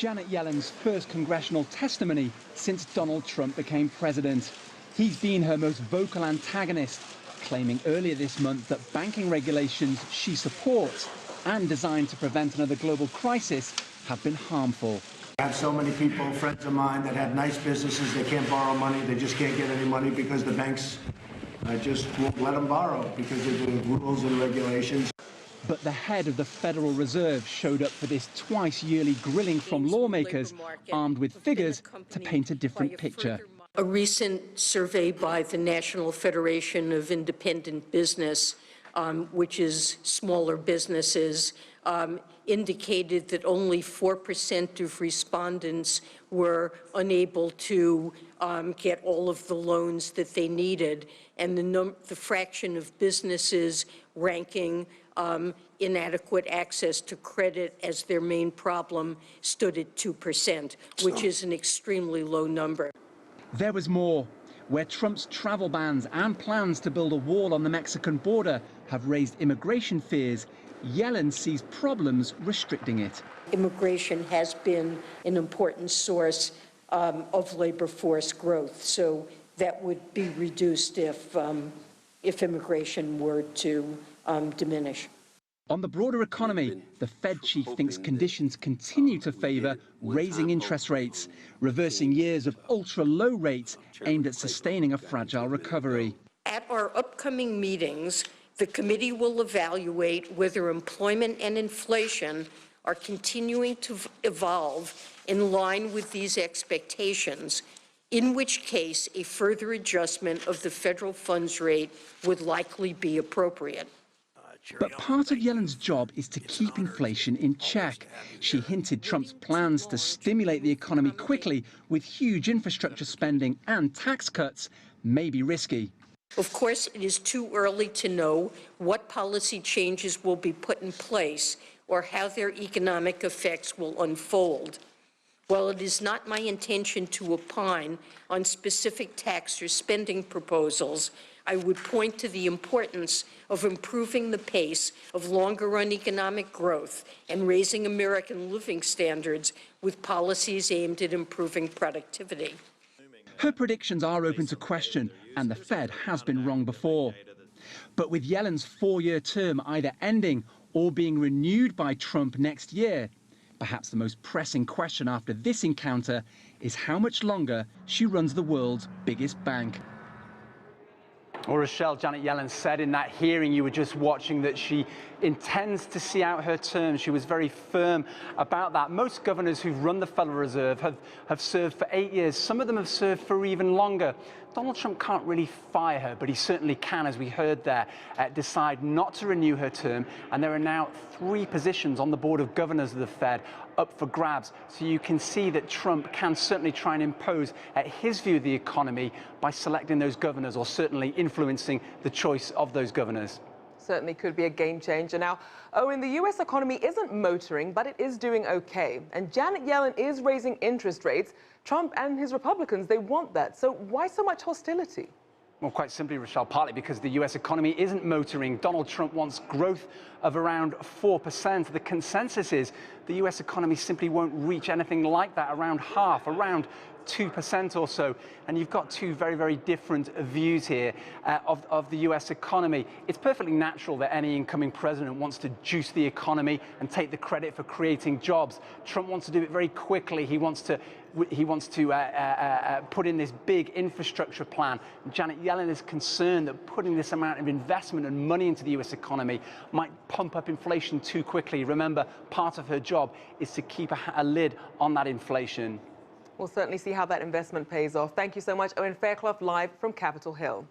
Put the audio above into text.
Janet Yellen's first congressional testimony since Donald Trump became president. He's been her most vocal antagonist, claiming earlier this month that banking regulations she supports and designed to prevent another global crisis have been harmful. I have so many people, friends of mine, that have nice businesses. They can't borrow money. They just can't get any money because the banks just won't let them borrow because of the rules and regulations. But the head of the Federal Reserve showed up for this twice-yearly grilling from lawmakers, armed with figures to paint a different picture. A recent survey by the National Federation of Independent Business, which is smaller businesses, indicated that only 4% of respondents were unable to get all of the loans that they needed, and the fraction of businesses ranking inadequate access to credit as their main problem stood at 2%, which is an extremely low number. There was more, where Trump's travel bans and plans to build a wall on the Mexican border have raised immigration fears. Yellen sees problems restricting it. Immigration has been an important source of labor force growth, so that would be reduced if immigration were to diminish. On the broader economy, the Fed chief thinks conditions continue to favour raising interest rates, reversing years of ultra-low rates aimed at sustaining a fragile recovery. At our upcoming meetings, the committee will evaluate whether employment and inflation are continuing to evolve in line with these expectations, in which case a further adjustment of the federal funds rate would likely be appropriate. But part of Yellen's job is to keep inflation in check. She hinted Trump's plans to stimulate the economy quickly with huge infrastructure spending and tax cuts may be risky. Of course, it is too early to know what policy changes will be put in place or how their economic effects will unfold. While it is not my intention to opine on specific tax or spending proposals, I would point to the importance of improving the pace of longer-run economic growth and raising American living standards with policies aimed at improving productivity. Her predictions are open to question, and the Fed has been wrong before. But with Yellen's four-year term either ending or being renewed by Trump next year, perhaps the most pressing question after this encounter is how much longer she runs the world's biggest bank. Well, Rochelle, Janet Yellen said in that hearing you were just watching that she intends to see out her term. She was very firm about that. Most governors who've run the Federal Reserve have served for 8 years. Some of them have served for even longer. Donald Trump can't really fire her, but he certainly can, as we heard there, decide not to renew her term. And there are now 3 positions on the Board of Governors of the Fed up for grabs. So you can see that Trump can certainly try and impose his view of the economy by selecting those governors or certainly influencing the choice of those governors. Certainly could be a game changer. Now, Owen, the U.S. economy isn't motoring, but it is doing okay. And Janet Yellen is raising interest rates. Trump and his Republicans, they want that. So why so much hostility? Well, quite simply, Rochelle, partly because the U.S. economy isn't motoring. Donald Trump wants growth of around 4%. The consensus is the U.S. economy simply won't reach anything like that, around half, around 2% or so. And you've got 2 very, very different views here of the U.S. economy. It's perfectly natural that any incoming president wants to juice the economy and take the credit for creating jobs. Trump wants to do it very quickly. He wants to put in this big infrastructure plan. Janet Yellen is concerned that putting this amount of investment and money into the U.S. economy might pump up inflation too quickly. Remember, part of her job is to keep a lid on that inflation. We'll certainly see how that investment pays off. Thank you so much, Owen Fairclough, live from Capitol Hill.